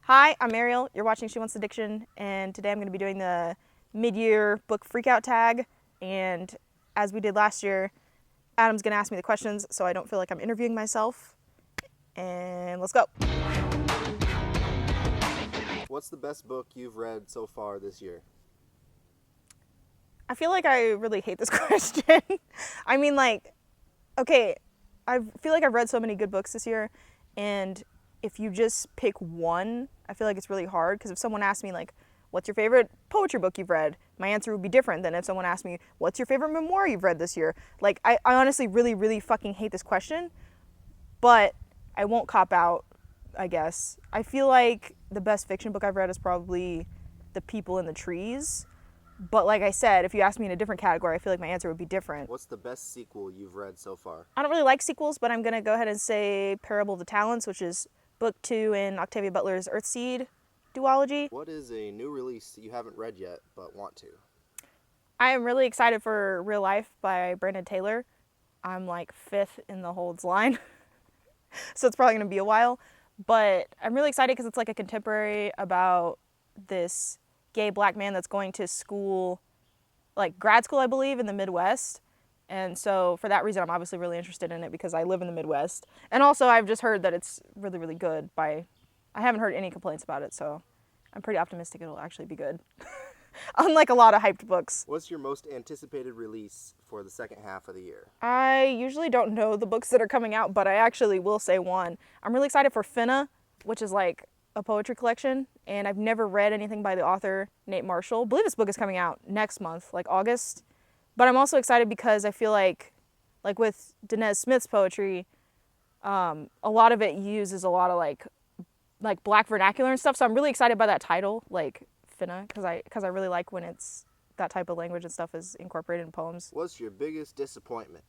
Hi, I'm Ariel. You're watching She Wants Addiction, and today I'm going to be doing the mid-year book Freakout tag. And as we did last year, Adam's going to ask me the questions so I don't feel like I'm interviewing myself. And let's go. What's the best book you've read so far this year? I feel like I really hate this question. I mean, okay, I feel like I've read so many good books this year, and if you just pick one, I feel like it's really hard, because if someone asked me, what's your favorite poetry book you've read, my answer would be different than if someone asked me, what's your favorite memoir you've read this year? I honestly really fucking hate this question, but I won't cop out, I guess. I feel like the best fiction book I've read is probably The People in the Trees. But like I said, if you ask me in a different category, I feel like my answer would be different. What's the best sequel you've read so far? I don't really like sequels, but I'm going to go ahead and say Parable of the Talents, which is book 2 in Octavia Butler's Earthseed duology. What is a new release that you haven't read yet but want to? I am really excited for Real Life by Brandon Taylor. I'm like 5th in the holds line, so it's probably going to be a while. But I'm really excited because it's like a contemporary about this gay black man that's going to school, like grad school, I believe, in the Midwest. And so for that reason, I'm obviously really interested in it because I live in the Midwest. And also I've just heard that it's really good I haven't heard any complaints about it, so I'm pretty optimistic it'll actually be good. Unlike a lot of hyped books. What's your most anticipated release for the second half of the year? I usually don't know the books that are coming out, but I actually will say one. I'm really excited for Finna, which is like a poetry collection, and I've never read anything by the author Nate Marshall. I believe this book is coming out next month, like August. But I'm also excited because I feel like with Danez Smith's poetry, a lot of it uses a lot of like black vernacular and stuff. So I'm really excited by that title, like Finna, because I really like when it's that type of language and stuff is incorporated in poems. What's your biggest disappointment?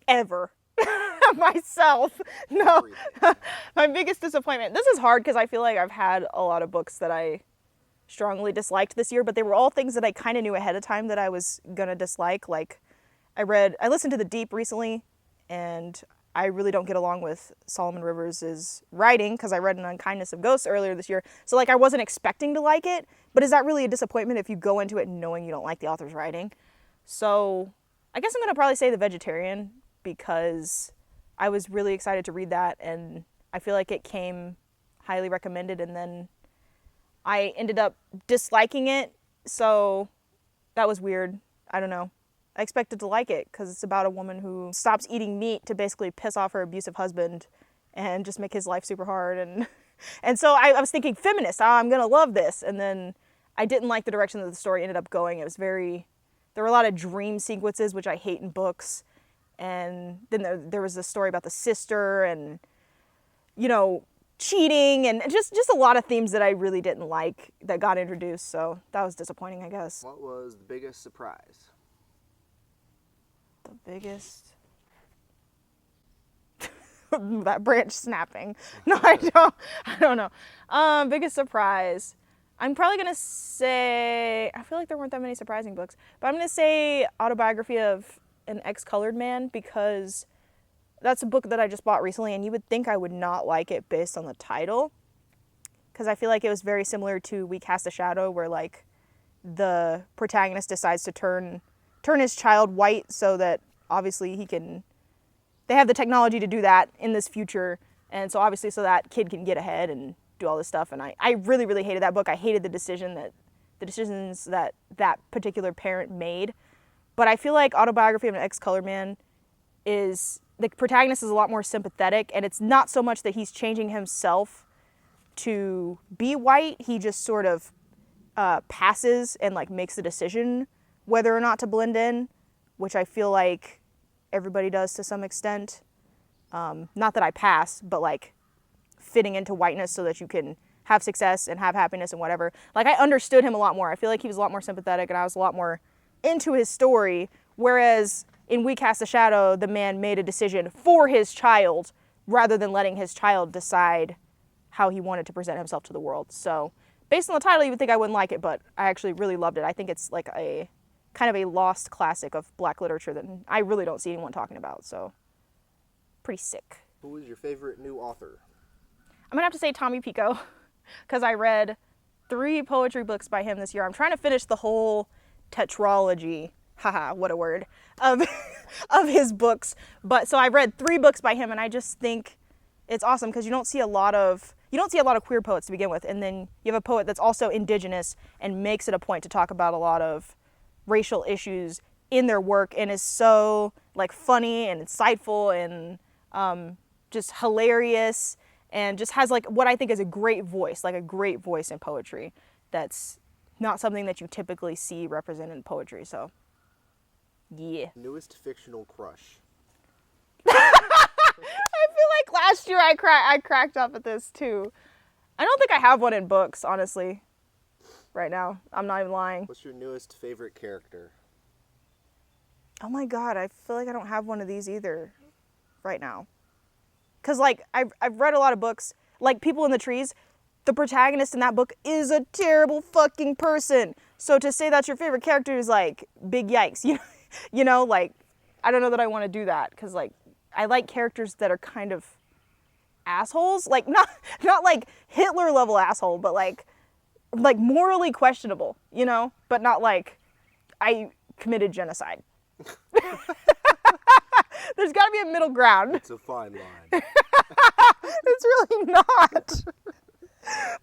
Ever. Myself. No. My biggest disappointment. This is hard because I feel like I've had a lot of books that I strongly disliked this year, but they were all things that I kind of knew ahead of time that I was gonna dislike. Like I listened to The Deep recently, and I really don't get along with Solomon Rivers' writing because I read An Unkindness of Ghosts earlier this year. So I wasn't expecting to like it, but is that really a disappointment if you go into it knowing you don't like the author's writing? So I guess I'm gonna probably say The Vegetarian, because I was really excited to read that, and I feel like it came highly recommended, and then I ended up disliking it, so that was weird. I don't know. I expected to like it because it's about a woman who stops eating meat to basically piss off her abusive husband and just make his life super hard. And so I was thinking feminist, I'm going to love this. And then I didn't like the direction that the story ended up going. There were a lot of dream sequences, which I hate in books. And then there was this story about the sister and, cheating and just a lot of themes that I really didn't like that got introduced. So that was disappointing, I guess. What was the biggest surprise? The biggest... that branch snapping. No, I don't know. Biggest surprise. I'm probably going to say... I feel like there weren't that many surprising books. But I'm going to say Autobiography of an Ex-Colored Man, because that's a book that I just bought recently, and you would think I would not like it based on the title, because I feel like it was very similar to We Cast a Shadow, where the protagonist decides to turn his child white so that obviously they have the technology to do that in this future, and so obviously so that kid can get ahead and do all this stuff. And I really hated that book. I hated the decisions that particular parent made. But I feel like Autobiography of an Ex-Colored Man is, the protagonist is a lot more sympathetic, and it's not so much that he's changing himself to be white. He just sort of passes and makes a decision whether or not to blend in, which I feel like everybody does to some extent. Not that I pass, but fitting into whiteness so that you can have success and have happiness and whatever. I understood him a lot more. I feel like he was a lot more sympathetic, and I was a lot more into his story, whereas in We Cast a Shadow, the man made a decision for his child rather than letting his child decide how he wanted to present himself to the world. So based on the title, you would think I wouldn't like it, but I actually really loved it. I think it's a kind of a lost classic of black literature that I really don't see anyone talking about, so pretty sick. Who is your favorite new author? I'm gonna have to say Tommy Pico, because I read 3 poetry books by him this year. I'm trying to finish the whole tetralogy, haha, what a word, of of his books. But so I read 3 books by him, and I just think it's awesome because you don't see a lot of queer poets to begin with, and then you have a poet that's also indigenous and makes it a point to talk about a lot of racial issues in their work, and is so like funny and insightful and just hilarious, and just has like what I think is a great voice in poetry. That's not something that you typically see represented in poetry. So, yeah. Newest fictional crush. I feel like last year I cracked up at this too. I don't think I have one in books, honestly. Right now, I'm not even lying. What's your newest favorite character? Oh my god, I feel like I don't have one of these either right now. Cause like I've read a lot of books, like People in the Trees. The protagonist in that book is a terrible fucking person. So to say that's your favorite character is like big yikes. You know, like I don't know that I want to do that, because like I like characters that are kind of assholes, like not like Hitler level asshole, but like morally questionable, you know, but not like I committed genocide. There's got to be a middle ground. It's a fine line. It's really not.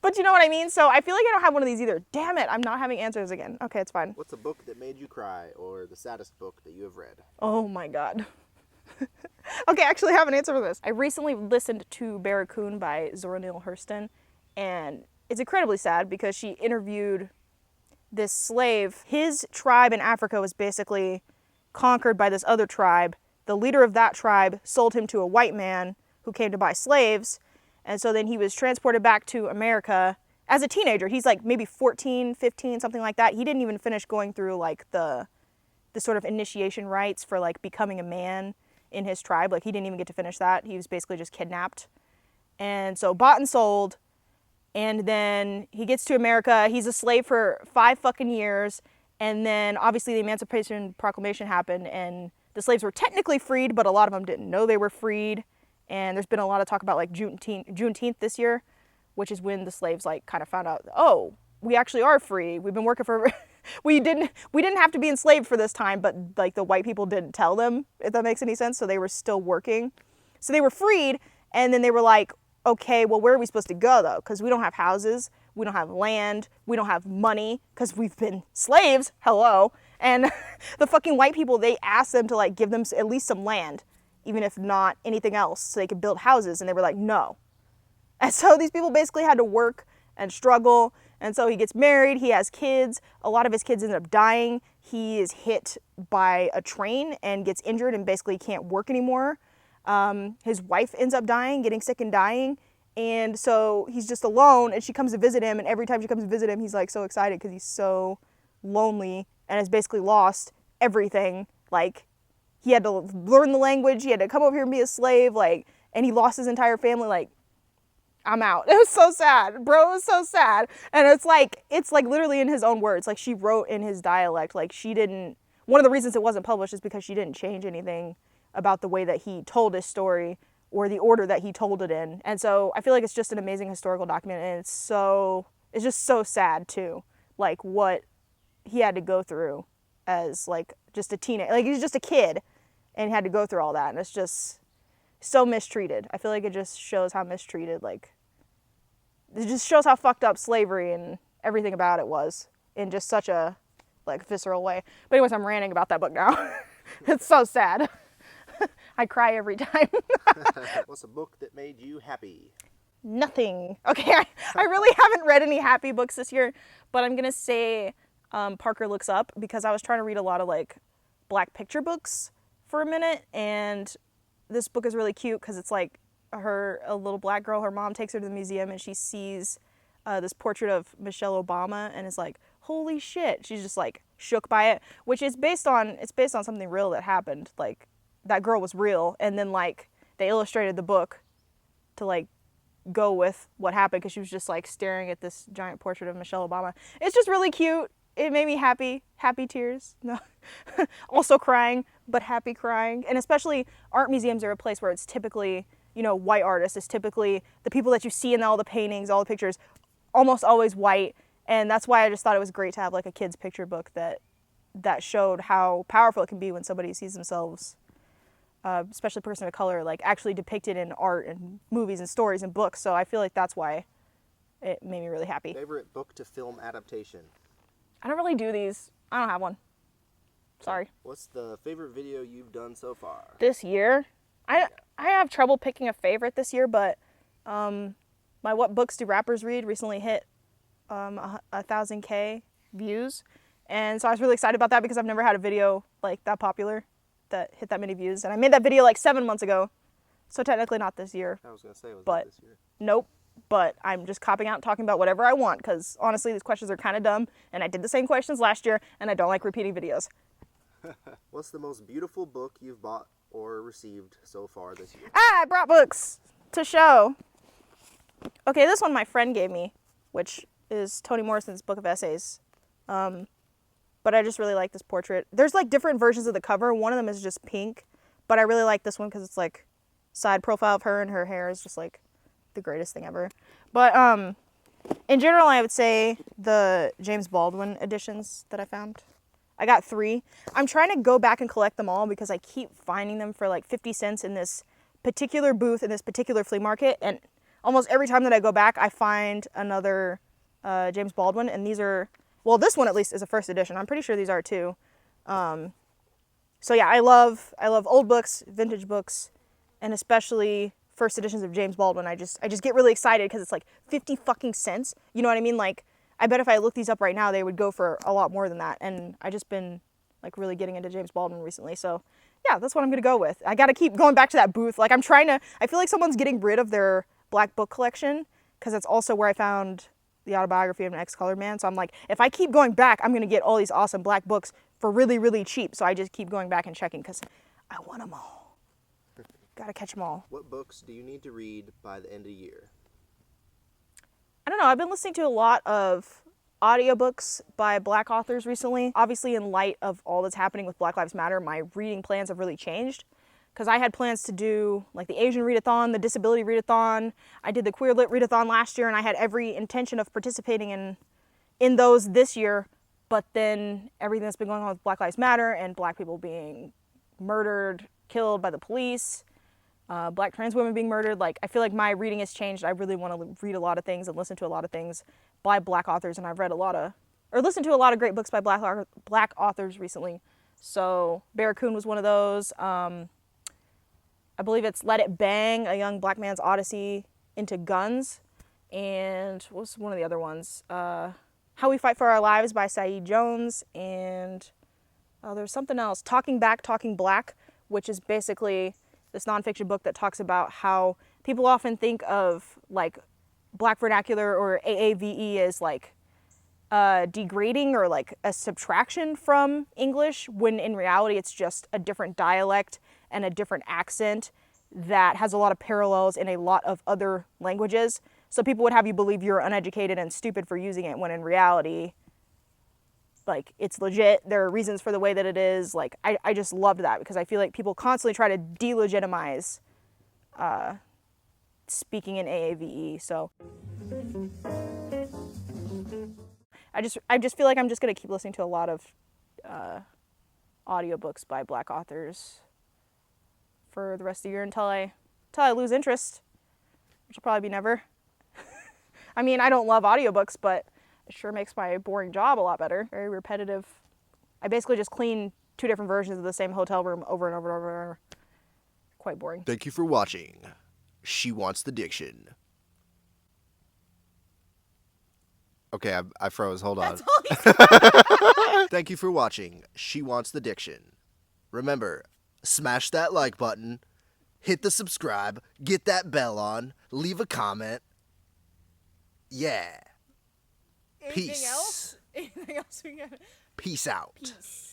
But you know what I mean? So I feel like I don't have one of these either. Damn it, I'm not having answers again. Okay, it's fine. What's a book that made you cry, or the saddest book that you have read? Oh my god. Okay, I actually have an answer for this. I recently listened to Barracoon by Zora Neale Hurston, and it's incredibly sad because she interviewed this slave. His tribe in Africa was basically conquered by this other tribe. The leader of that tribe sold him to a white man who came to buy slaves, and so then he was transported back to America as a teenager. He's like maybe 14, 15, something like that. He didn't even finish going through like the sort of initiation rites for like becoming a man in his tribe. Like he didn't even get to finish that. He was basically just kidnapped. And so bought and sold. And then he gets to America. He's a slave for 5 fucking years. And then obviously the Emancipation Proclamation happened, and the slaves were technically freed, but a lot of them didn't know they were freed. And there's been a lot of talk about like Juneteenth this year, which is when the slaves like kind of found out, oh, we actually are free. We've been working for we didn't have to be enslaved for this time, but like the white people didn't tell them, if that makes any sense. So they were still working. So they were freed, and then they were like, okay, well, where are we supposed to go though? Because we don't have houses, we don't have land, we don't have money, because we've been slaves. Hello. And the fucking white people, they asked them to like give them at least some land, even if not anything else, so they could build houses. And they were like, no. And so these people basically had to work and struggle. And so he gets married, he has kids. A lot of his kids end up dying. He is hit by a train and gets injured and basically can't work anymore. His wife ends up dying, getting sick and dying. And so he's just alone, and she comes to visit him. And every time she comes to visit him, he's like so excited because he's so lonely and has basically lost everything. Like he had to learn the language, he had to come over here and be a slave, like, and he lost his entire family. Like, I'm out. It was so sad, bro. It was so sad. And it's like literally in his own words. Like she wrote in his dialect. Like she didn't. One of the reasons it wasn't published is because she didn't change anything about the way that he told his story or the order that he told it in. And so I feel like it's just an amazing historical document, and it's just so sad too. Like what he had to go through as like just a teenager. Like he's just a kid and had to go through all that, and it's just so mistreated. I feel like it just shows how mistreated, like, it just shows how fucked up slavery and everything about it was in just such a, like, visceral way. But anyways, I'm ranting about that book now. It's so sad. I cry every time. What's a book that made you happy? Nothing. Okay, I really haven't read any happy books this year, but I'm going to say Parker Looks Up, because I was trying to read a lot of, like, black picture books for a minute, and this book is really cute because it's like a little black girl, her mom takes her to the museum and she sees this portrait of Michelle Obama and is like, holy shit. She's just like shook by it, which is based on something real that happened. Like that girl was real, and then like they illustrated the book to like go with what happened, because she was just like staring at this giant portrait of Michelle Obama. It's just really cute. It made me happy tears. No, also crying, but happy crying. And especially art museums are a place where it's typically white artists. It's typically the people that you see in all the paintings, all the pictures, almost always white. And that's why I just thought it was great to have like a kid's picture book that showed how powerful it can be when somebody sees themselves, especially a person of color, like actually depicted in art and movies and stories and books. So I feel like that's why it made me really happy. Favorite book to film adaptation? I don't really do these. I don't have one. Sorry. What's the favorite video you've done so far? This year? I have trouble picking a favorite this year, but my What Books Do Rappers Read recently hit 1,000K views. And so I was really excited about that because I've never had a video like that popular that hit that many views. And I made that video like 7 months ago. So technically not this year. I was going to say, was but it this year? Nope. But I'm just copping out and talking about whatever I want because honestly these questions are kind of dumb and I did the same questions last year and I don't like repeating videos. What's the most beautiful book you've bought or received so far this year? I brought books to show. Okay, this one my friend gave me, which is Toni Morrison's book of essays. But I just really like this portrait. There's like different versions of the cover. One of them is just pink, but I really like this one because it's like side profile of her and her hair is just like the greatest thing ever. But in general, I would say the James Baldwin editions that I found. I got 3. I'm trying to go back and collect them all because I keep finding them for like 50 cents in this particular booth in this particular flea market. And almost every time that I go back, I find another James Baldwin. And these are, well, this one at least is a first edition. I'm pretty sure these are too. So yeah, I love old books, vintage books, and especially first editions of James Baldwin. I just get really excited because it's like 50 fucking cents. You know what I mean? Like, I bet if I look these up right now, they would go for a lot more than that. And I just been like really getting into James Baldwin recently. So yeah, that's what I'm going to go with. I got to keep going back to that booth. Like I feel like someone's getting rid of their black book collection because that's also where I found the autobiography of an ex-colored man. So I'm like, if I keep going back, I'm going to get all these awesome black books for really, really cheap. So I just keep going back and checking because I want them all. Got to catch them all. What books do you need to read by the end of the year? I don't know. I've been listening to a lot of audiobooks by black authors recently. Obviously, in light of all that's happening with Black Lives Matter, my reading plans have really changed. Because I had plans to do like the Asian readathon, the disability readathon. I did the queer lit readathon last year, and I had every intention of participating in those this year. But then everything that's been going on with Black Lives Matter and black people being murdered, killed by the police, black trans women being murdered, like I feel like my reading has changed. I really want to read a lot of things and listen to a lot of things by black authors, and I've read listened to a lot of great books by black authors recently. So Barracoon was one of those. I believe it's Let It Bang, a young black man's odyssey into guns, and what's one of the other ones? How We Fight for Our Lives by Saeed Jones, and there's something else, Talking Back, Talking Black, which is basically this nonfiction book that talks about how people often think of like black vernacular or AAVE as like degrading or like a subtraction from English, when in reality it's just a different dialect and a different accent that has a lot of parallels in a lot of other languages. So people would have you believe you're uneducated and stupid for using it, when in reality, like, it's legit. There are reasons for the way that it is. Like, I just loved that because I feel like people constantly try to delegitimize speaking in AAVE. So I just feel like I'm just going to keep listening to a lot of audiobooks by black authors for the rest of the year until I lose interest, which will probably be never. I mean, I don't love audiobooks, but it sure makes my boring job a lot better. Very repetitive. I basically just clean 2 different versions of the same hotel room over and over and over and over. Quite boring. Thank you for watching. She Wants the Diction. Okay, I froze. Hold on. That's all he said. Thank you for watching. She Wants the Diction. Remember, smash that like button, hit the subscribe, get that bell on, leave a comment. Yeah. Anything Peace. else? Anything else we got? Peace out. Peace.